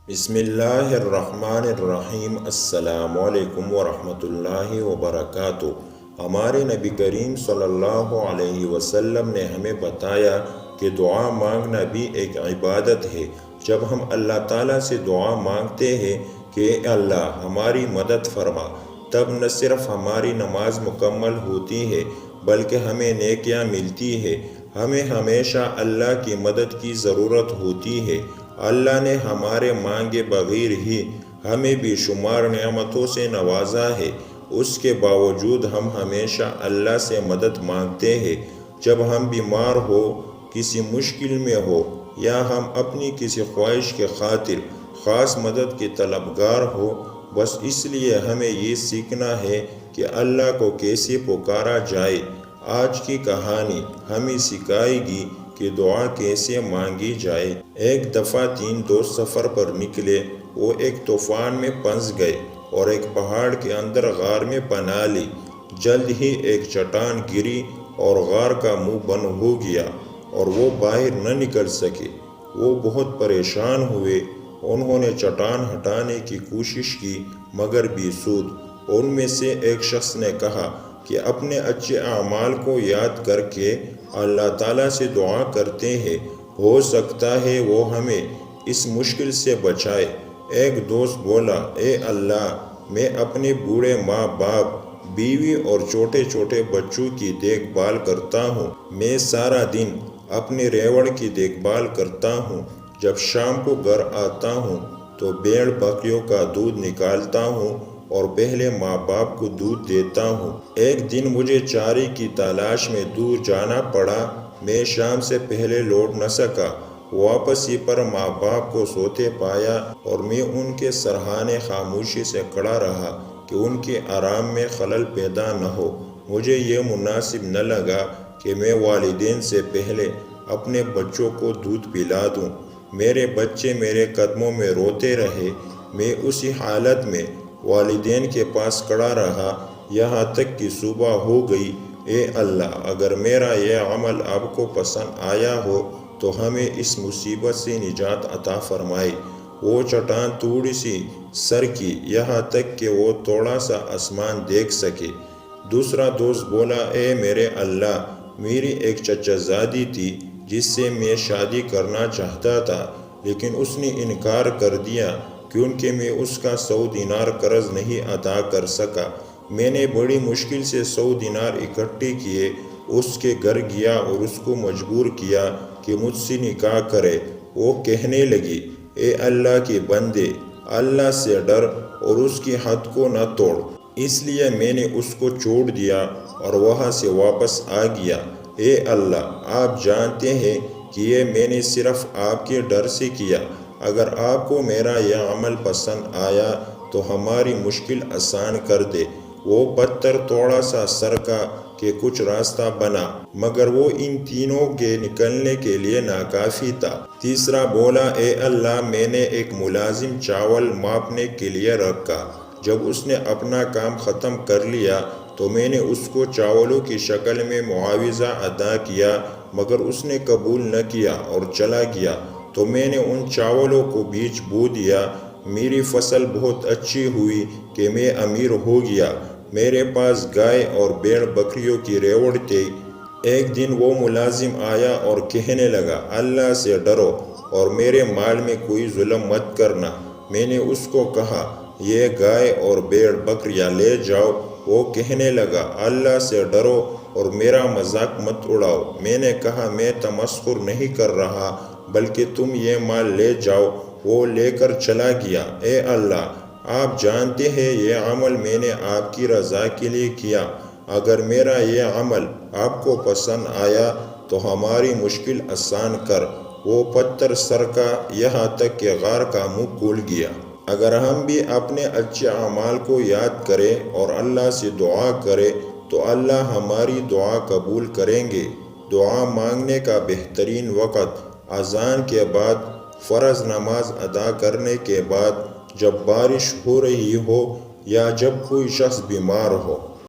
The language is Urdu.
بسم اللہ الرحمن الرحیم۔ السلام علیکم ورحمۃ اللہ وبرکاتہ۔ ہمارے نبی کریم صلی اللہ علیہ وسلم نے ہمیں بتایا کہ دعا مانگنا بھی ایک عبادت ہے۔ جب ہم اللہ تعالیٰ سے دعا مانگتے ہیں کہ اے اللہ ہماری مدد فرما، تب نہ صرف ہماری نماز مکمل ہوتی ہے بلکہ ہمیں نیکیاں ملتی ہے۔ ہمیں ہمیشہ اللہ کی مدد کی ضرورت ہوتی ہے۔ اللہ نے ہمارے مانگے بغیر ہی ہمیں بے شمار نعمتوں سے نوازا ہے، اس کے باوجود ہم ہمیشہ اللہ سے مدد مانگتے ہیں۔ جب ہم بیمار ہو، کسی مشکل میں ہو یا ہم اپنی کسی خواہش کے خاطر خاص مدد کے طلبگار ہو، بس اس لیے ہمیں یہ سیکھنا ہے کہ اللہ کو کیسے پکارا جائے۔ آج کی کہانی ہمیں سکھائے گی کہ دعا کیسے مانگی جائے۔ ایک دفعہ 3 دوست سفر پر نکلے۔ وہ ایک طوفان میں پھنس گئے اور ایک پہاڑ کے اندر غار میں پناہ لی۔ جلد ہی ایک چٹان گری اور غار کا منہ بند ہو گیا اور وہ باہر نہ نکل سکے۔ وہ بہت پریشان ہوئے۔ انہوں نے چٹان ہٹانے کی کوشش کی مگر بے سود۔ ان میں سے ایک شخص نے کہا کہ اپنے اچھے اعمال کو یاد کر کے اللہ تعالیٰ سے دعا کرتے ہیں، ہو سکتا ہے وہ ہمیں اس مشکل سے بچائے۔ ایک دوست بولا، اے اللہ، میں اپنے بوڑھے ماں باپ، بیوی اور چھوٹے چھوٹے بچوں کی دیکھ بھال کرتا ہوں۔ میں سارا دن اپنے ریوڑ کی دیکھ بھال کرتا ہوں۔ جب شام کو گھر آتا ہوں تو بھیڑ بکریوں کا دودھ نکالتا ہوں اور پہلے ماں باپ کو دودھ دیتا ہوں۔ ایک دن مجھے چارے کی تلاش میں دور جانا پڑا۔ میں شام سے پہلے لوٹ نہ سکا۔ واپسی پر ماں باپ کو سوتے پایا اور میں ان کے سرہانے خاموشی سے کھڑا رہا کہ ان کے آرام میں خلل پیدا نہ ہو۔ مجھے یہ مناسب نہ لگا کہ میں والدین سے پہلے اپنے بچوں کو دودھ پلا دوں۔ میرے بچے میرے قدموں میں روتے رہے۔ میں اسی حالت میں والدین کے پاس کھڑا رہا یہاں تک کہ صبح ہو گئی۔ اے اللہ، اگر میرا یہ عمل آپ کو پسند آیا ہو تو ہمیں اس مصیبت سے نجات عطا فرمائے۔ وہ چٹان تھوڑی سی سرکی یہاں تک کہ وہ تھوڑا سا آسمان دیکھ سکے۔ دوسرا دوست بولا، اے میرے اللہ، میری ایک چچا زادی تھی جس سے میں شادی کرنا چاہتا تھا لیکن اس نے انکار کر دیا کیونکہ میں اس کا 100 دینار قرض نہیں ادا کر سکا۔ میں نے بڑی مشکل سے 100 دینار اکٹھے کیے، اس کے گھر گیا اور اس کو مجبور کیا کہ مجھ سے نکاح کرے۔ وہ کہنے لگی، اے اللہ کے بندے، اللہ سے ڈر اور اس کی حد کو نہ توڑ۔ اس لیے میں نے اس کو چھوڑ دیا اور وہاں سے واپس آ گیا۔ اے اللہ، آپ جانتے ہیں کہ یہ میں نے صرف آپ کے ڈر سے کیا۔ اگر آپ کو میرا یہ عمل پسند آیا تو ہماری مشکل آسان کر دے۔ وہ پتھر تھوڑا سا سرکا کہ کچھ راستہ بنا مگر وہ ان تینوں کے نکلنے کے لیے ناکافی تھا۔ تیسرا بولا، اے اللہ، میں نے ایک ملازم چاول ماپنے کے لیے رکھا۔ جب اس نے اپنا کام ختم کر لیا تو میں نے اس کو چاولوں کی شکل میں معاوضہ ادا کیا مگر اس نے قبول نہ کیا اور چلا گیا۔ تو میں نے ان چاولوں کو بیچ بو دیا۔ میری فصل بہت اچھی ہوئی کہ میں امیر ہو گیا۔ میرے پاس گائے اور بھیڑ بکریوں کی ریوڑ تھی۔ ایک دن وہ ملازم آیا اور کہنے لگا، اللہ سے ڈرو اور میرے مال میں کوئی ظلم مت کرنا۔ میں نے اس کو کہا، یہ گائے اور بھیڑ بکریاں لے جاؤ۔ وہ کہنے لگا، اللہ سے ڈرو اور میرا مذاق مت اڑاؤ۔ میں نے کہا، میں تمسخر نہیں کر رہا بلکہ تم یہ مال لے جاؤ۔ وہ لے کر چلا گیا۔ اے اللہ، آپ جانتے ہیں یہ عمل میں نے آپ کی رضا کے لیے کیا۔ اگر میرا یہ عمل آپ کو پسند آیا تو ہماری مشکل آسان کر۔ وہ پتھر سرکا یہاں تک کہ غار کا منہ کھل گیا۔ اگر ہم بھی اپنے اچھے اعمال کو یاد کریں اور اللہ سے دعا کریں تو اللہ ہماری دعا قبول کریں گے۔ دعا مانگنے کا بہترین وقت اذان کے بعد، فرض نماز ادا کرنے کے بعد، جب بارش ہو رہی ہو یا جب کوئی شخص بیمار ہو۔